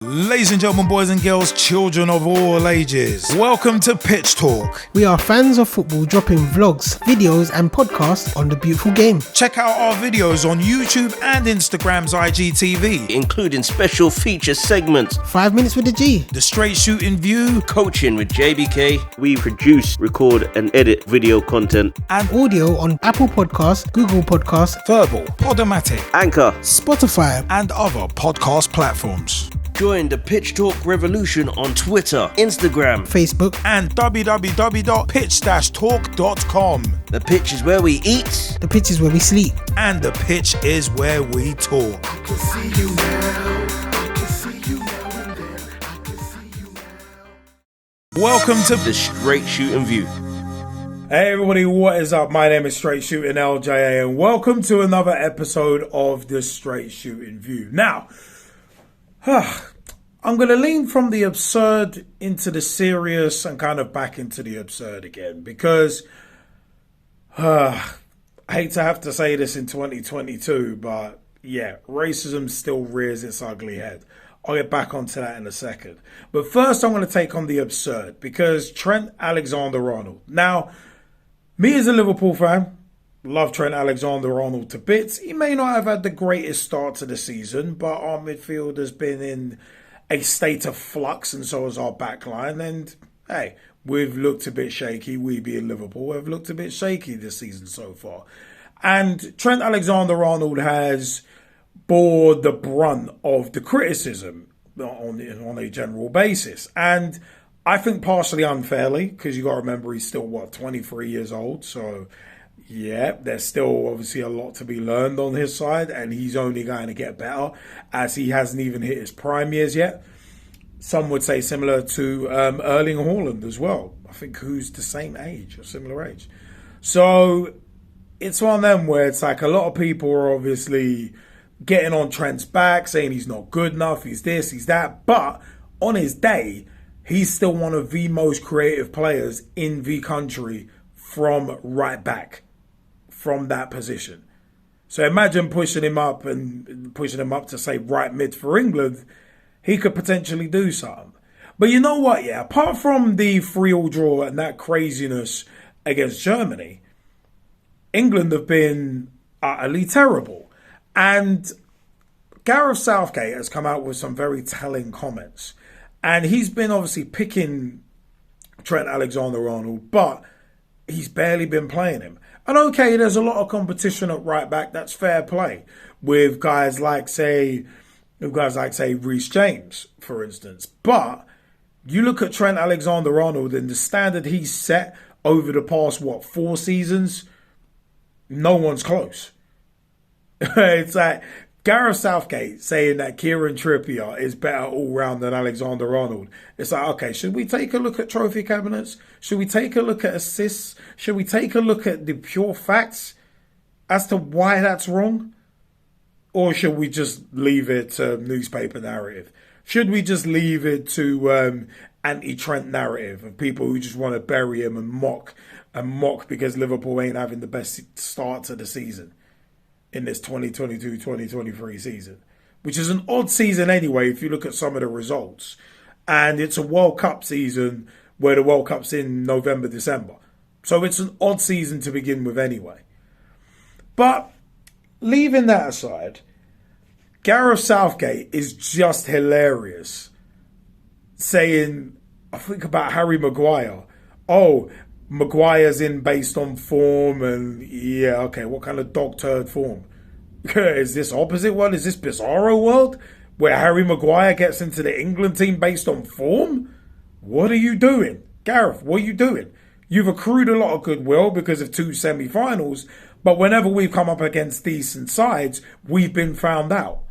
Ladies and gentlemen, boys and girls, children of all ages, welcome to Pitch Talk. We are fans of football dropping vlogs, videos and podcasts on the beautiful game. Check out our videos on YouTube and Instagram's IGTV, including special feature segments, 5 minutes with the G, the Straight Shootin View, coaching with JBK. We produce, record and edit video content and audio on Apple Podcasts, Google Podcasts, Verbal, Podomatic, Anchor, Spotify and other podcast platforms. Join the Pitch Talk revolution on Twitter, Instagram, Facebook and www.pitch-talk.com. The pitch is where we eat. The pitch is where we sleep. And the pitch is where we talk. I can see you now. I can see you now and then. I can see you now. Welcome to the Straight Shootin View. Hey everybody, what is up? My name is Straight Shootin LJA and welcome to another episode of the Straight Shootin View. Now, I'm going to lean from the absurd into the serious and kind of back into the absurd again because I hate to have to say this in 2022, but yeah, racism still rears its ugly head. I'll get back onto that in a second. But first, I'm going to take on the absurd because Trent Alexander-Arnold. Now, me as a Liverpool fan, love Trent Alexander-Arnold to bits. He may not have had the greatest start to the season, but our midfield has been in a state of flux, and so has our backline. And hey, we've looked a bit shaky. We being Liverpool have looked a bit shaky this season so far. And Trent Alexander-Arnold has bore the brunt of the criticism on a general basis. And I think partially unfairly, because you got to remember he's still, 23 years old, so yeah, there's still obviously a lot to be learned on his side, and he's only going to get better as he hasn't even hit his prime years yet. Some would say similar to Erling Haaland as well. I think who's the same age or similar age. So it's one of them where it's like a lot of people are obviously getting on Trent's back, saying he's not good enough, he's this, he's that. But on his day, he's still one of the most creative players in the country from right back. From that position. So imagine pushing him up to say right mid for England, he could potentially do something. But you know what, yeah, apart from the 3-3 draw and that craziness against Germany, England have been utterly terrible. And Gareth Southgate has come out with some very telling comments. And he's been obviously picking Trent Alexander-Arnold, but he's barely been playing him. And okay, there's a lot of competition at right back. That's fair play with guys like say Reece James, for instance. But you look at Trent Alexander-Arnold and the standard he's set over the past 4 seasons, no one's close. It's like Gareth Southgate saying that Kieran Trippier is better all round than Alexander-Arnold. It's like, okay, should we take a look at trophy cabinets? Should we take a look at assists? Should we take a look at the pure facts as to why that's wrong? Or should we just leave it to newspaper narrative? Should we just leave it to anti-Trent narrative of people who just want to bury him and mock because Liverpool ain't having the best start to the season in this 2022-2023 season, which is an odd season anyway if you look at some of the results. And it's a World Cup season where the World Cup's in November, December. So it's an odd season to begin with anyway. But leaving that aside, Gareth Southgate is just hilarious. Saying, I think about Harry Maguire. Oh, Maguire's in based on form, and yeah, okay, what kind of dog turd form? Is this opposite world? Is this bizarro world where Harry Maguire gets into the England team based on form? What are you doing? Gareth, what are you doing? You've accrued a lot of goodwill because of 2 semi-finals, but whenever we've come up against decent sides, we've been found out.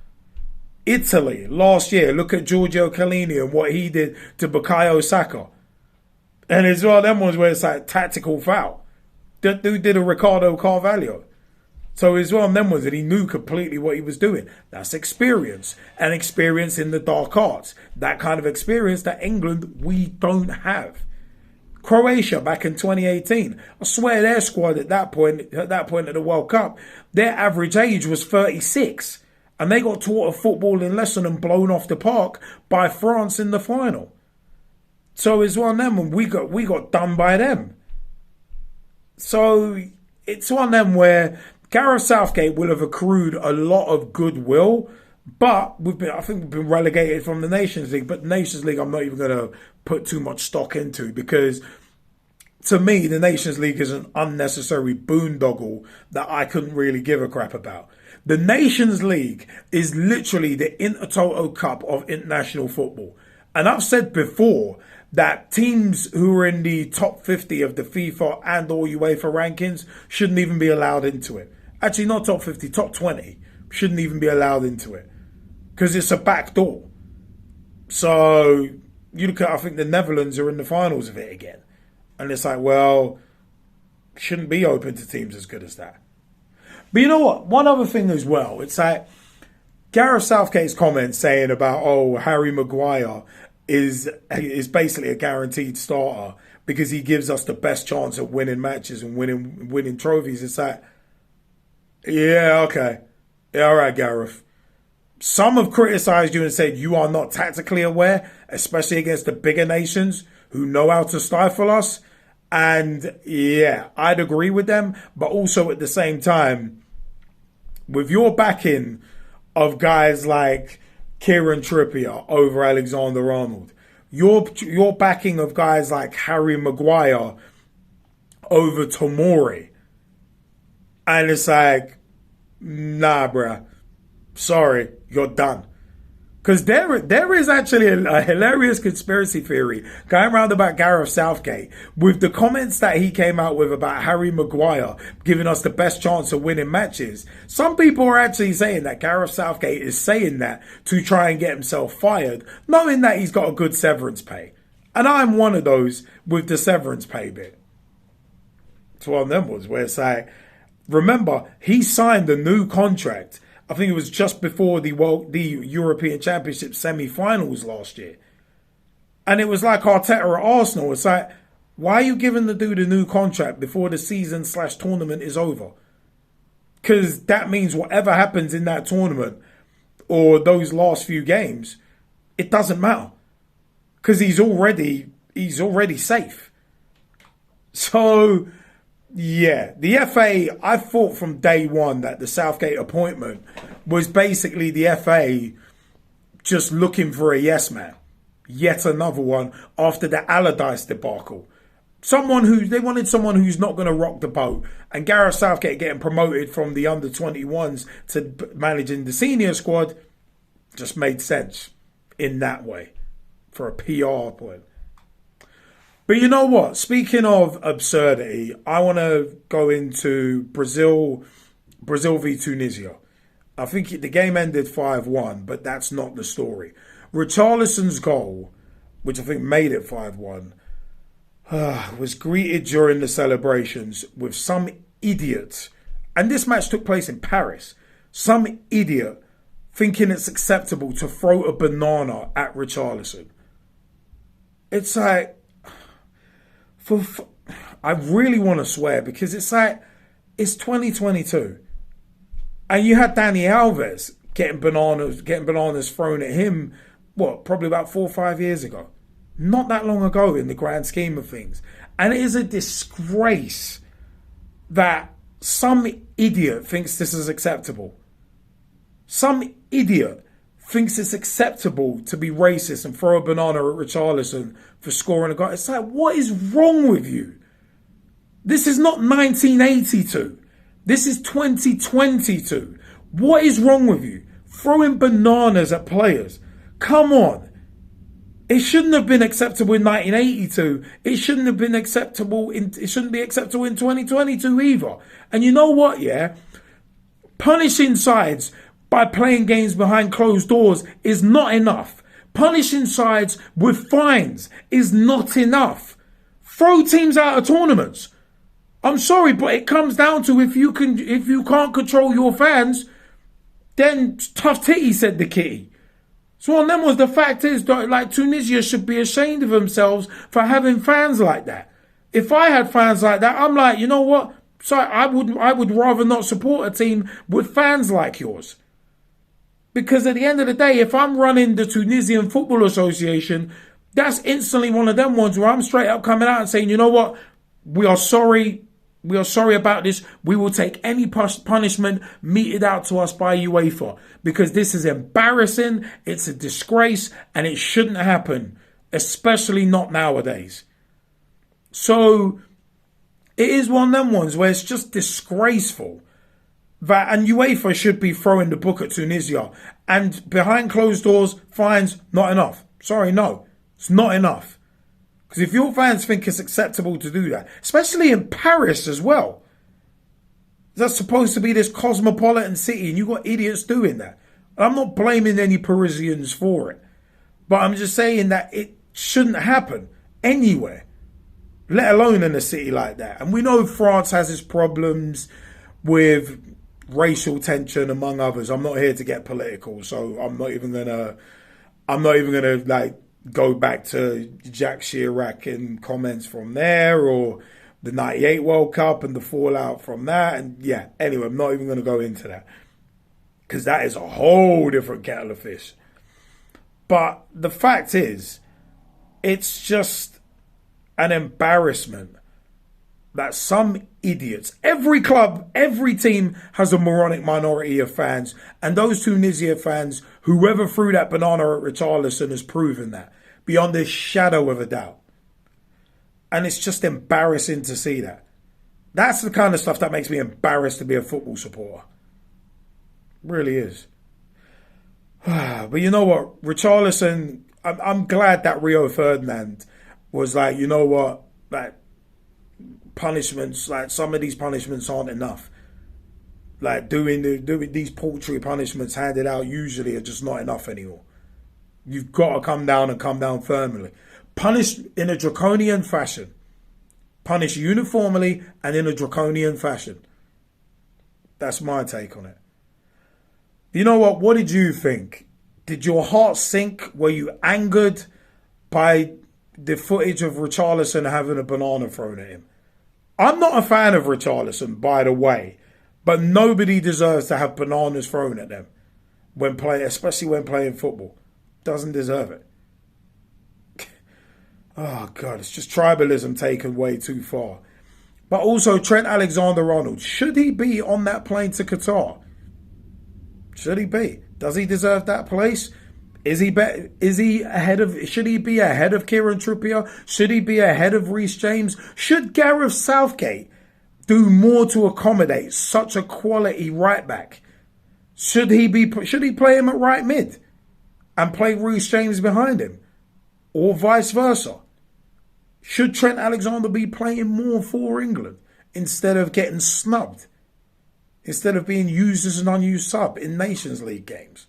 Italy, last year, look at Giorgio Chiellini and what he did to Bukayo Saka. And it's one of them ones where it's like tactical foul. That dude did a Ricardo Carvalho. So it's one of them ones that he knew completely what he was doing. That's experience. And experience in the dark arts. That kind of experience that England, we don't have. Croatia back in 2018. I swear their squad at that point of the World Cup, their average age was 36. And they got taught a footballing lesson and blown off the park by France in the final. So it's one of them, and we got done by them. So it's one of them where Gareth Southgate will have accrued a lot of goodwill, but I think we've been relegated from the Nations League. But the Nations League, I'm not even going to put too much stock into, because to me, the Nations League is an unnecessary boondoggle that I couldn't really give a crap about. The Nations League is literally the Intertoto Cup of international football. And I've said before that teams who are in the top 50 of the FIFA and or UEFA rankings shouldn't even be allowed into it. Actually, not top 50, top 20 shouldn't even be allowed into it, because it's a back door. So you look at, I think the Netherlands are in the finals of it again. And it's like, well, shouldn't be open to teams as good as that. But you know what? One other thing as well, it's like Gareth Southgate's comment saying about, Harry Maguire is basically a guaranteed starter because he gives us the best chance of winning matches and winning trophies. It's like, yeah, okay. Yeah, all right, Gareth. Some have criticised you and said you are not tactically aware, especially against the bigger nations who know how to stifle us. And yeah, I'd agree with them. But also at the same time, with your backing of guys like Kieran Trippier over Alexander-Arnold, your backing of guys like Harry Maguire over Tomori, and it's like, nah, bruh, sorry, you're done. Because there is actually a hilarious conspiracy theory going around about Gareth Southgate with the comments that he came out with about Harry Maguire giving us the best chance of winning matches. Some people are actually saying that Gareth Southgate is saying that to try and get himself fired, knowing that he's got a good severance pay. And I'm one of those with the severance pay bit. It's one of them ones where it's like, remember, he signed a new contract. I think it was just before the European Championship semi-finals last year. And it was like Arteta at Arsenal. It's like, why are you giving the dude a new contract before the season/tournament is over? Because that means whatever happens in that tournament or those last few games, it doesn't matter. Because he's already safe. So yeah, the FA, I thought from day one that the Southgate appointment was basically the FA just looking for a yes man. Yet another one after the Allardyce debacle. They wanted someone who's not going to rock the boat. And Gareth Southgate getting promoted from the under-21s to managing the senior squad just made sense in that way for a PR point. But you know what? Speaking of absurdity, I want to go into Brazil v Tunisia. I think the game ended 5-1, but that's not the story. Richarlison's goal, which I think made it 5-1, was greeted during the celebrations with some idiot, and this match took place in Paris, some idiot thinking it's acceptable to throw a banana at Richarlison. It's like, I really want to swear, because it's like, it's 2022. And you had Dani Alves getting bananas thrown at him, probably about 4 or 5 years ago. Not that long ago in the grand scheme of things. And it is a disgrace that some idiot thinks this is acceptable. Some idiot thinks it's acceptable to be racist and throw a banana at Richarlison for scoring a goal. It's like, what is wrong with you? This is not 1982. This is 2022. What is wrong with you? Throwing bananas at players. Come on. It shouldn't have been acceptable in 1982. It shouldn't be acceptable in 2022 either. And you know what, yeah? Punishing sides by playing games behind closed doors is not enough. Punishing sides with fines is not enough. Throw teams out of tournaments. I'm sorry, but it comes down to if you can't control your fans, then tough titty, said the kitty. So one of them was, the fact is that, like, Tunisia should be ashamed of themselves for having fans like that. If I had fans like that, I'm like, you know what? Sorry, I would rather not support a team with fans like yours. Because at the end of the day, if I'm running the Tunisian Football Association, that's instantly one of them ones where I'm straight up coming out and saying, you know what, we are sorry. We are sorry about this. We will take any punishment meted out to us by UEFA because this is embarrassing. It's a disgrace and it shouldn't happen, especially not nowadays. So it is one of them ones where it's just disgraceful. And UEFA should be throwing the book at Tunisia. And behind closed doors, fines, not enough. Sorry, no. It's not enough. Because if your fans think it's acceptable to do that, especially in Paris as well, that's supposed to be this cosmopolitan city and you've got idiots doing that. And I'm not blaming any Parisians for it. But I'm just saying that it shouldn't happen anywhere, let alone in a city like that. And we know France has its problems with racial tension, among others. I'm not here to get political, so I'm not even gonna like go back to Jacques Chirac and comments from there, or the 98 World Cup and the fallout from that. And yeah, anyway, I'm not even going to go into that because that is a whole different kettle of fish. But the fact is, it's just an embarrassment that some idiots, every club, every team has a moronic minority of fans. And those Tunisia fans, whoever threw that banana at Richarlison has proven that beyond a shadow of a doubt. And it's just embarrassing to see that. That's the kind of stuff that makes me embarrassed to be a football supporter. It really is. But you know what? Richarlison, I'm glad that Rio Ferdinand was like, you know what? Like, punishments, like some of these punishments aren't enough. Like doing these paltry punishments handed out usually are just not enough anymore. You've got to come down and come down firmly. Punish in a draconian fashion. Punish uniformly and in a draconian fashion. That's my take on it. You know what? What did you think? Did your heart sink? Were you angered by the footage of Richarlison having a banana thrown at him? I'm not a fan of Richarlison, by the way, but nobody deserves to have bananas thrown at them when playing, especially when playing football. Doesn't deserve it. Oh, God, it's just tribalism taken way too far. But also, Trent Alexander-Arnold, should he be on that plane to Qatar? Should he be? Does he deserve that place? Should he be ahead of Kieran Trippier? Should he be ahead of Reece James? Should Gareth Southgate do more to accommodate such a quality right back? Should he play him at right mid and play Reece James behind him? Or vice versa? Should Trent Alexander be playing more for England instead of getting snubbed? Instead of being used as an unused sub in Nations League games?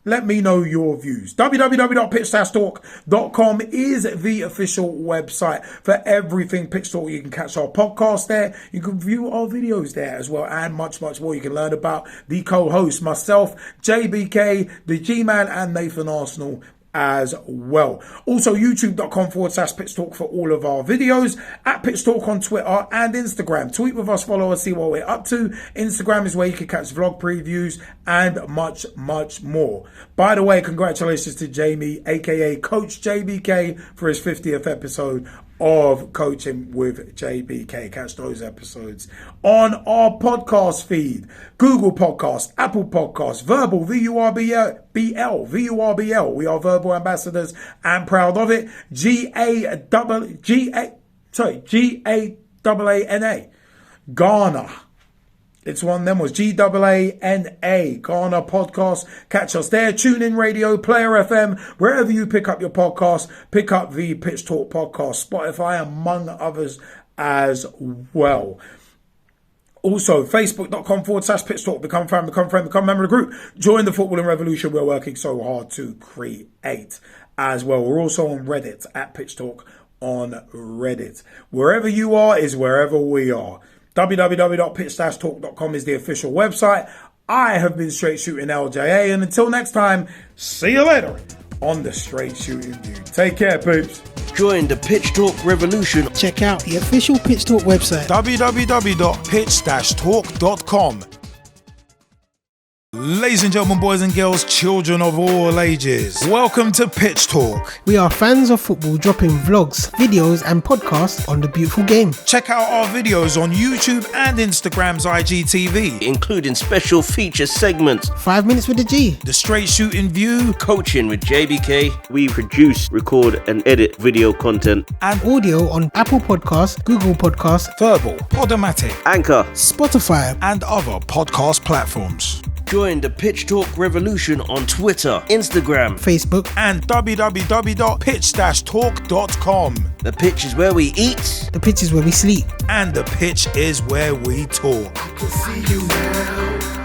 Let me know your views. www.pitch-talk.com is the official website for everything Pitch Talk. You can catch our podcast there. You can view our videos there as well, and much, much more. You can learn about the co-hosts, myself, JBK, the G-Man, and Nathan Arsenal as well. Also, youtube.com/Pitch Talk for all of our videos. At Pitch Talk on Twitter and Instagram. Tweet with us, follow us, see what we're up to. Instagram is where you can catch vlog previews and much, much more. By the way, congratulations to Jamie, aka Coach JBK, for his 50th episode of Coaching with JBK. Catch those episodes on our podcast feed. Google Podcast, Apple Podcasts, Verbal, VURBL. We are Verbal Ambassadors and proud of it. G-A-A-N-A. Ghana. It's one of them was G-A-A-N-A. Ghana Podcast. Catch us there. Tune in Radio, Player FM. Wherever you pick up your podcast, pick up the Pitch Talk podcast. Spotify, among others as well. Also, facebook.com/Pitch Talk. Become fan, become friend, become member of the group. Join the footballing revolution we're working so hard to create as well. We're also on Reddit at Pitch Talk on Reddit. Wherever you are is wherever we are. www.pitch-talk.com is the official website. I have been Straight Shootin LJA, and until next time, see you later on the Straight Shootin View. Take care, peeps. Join the Pitch Talk revolution. Check out the official Pitch Talk website. www.pitch-talk.com. Ladies and gentlemen, boys and girls, children of all ages, welcome to Pitch Talk. We are fans of football dropping vlogs, videos and podcasts on the beautiful game. Check out our videos on YouTube and Instagram's IGTV, including special feature segments, 5 minutes with the G, the Straight Shootin View, coaching with JBK. We produce, record and edit video content and audio on Apple Podcasts, Google Podcasts, Verbal, Podomatic, Anchor, Spotify and other podcast platforms. Join the Pitch Talk revolution on Twitter, Instagram, Facebook and www.pitch-talk.com. The pitch is where we eat. The pitch is where we sleep. And the pitch is where we talk. I can see you now.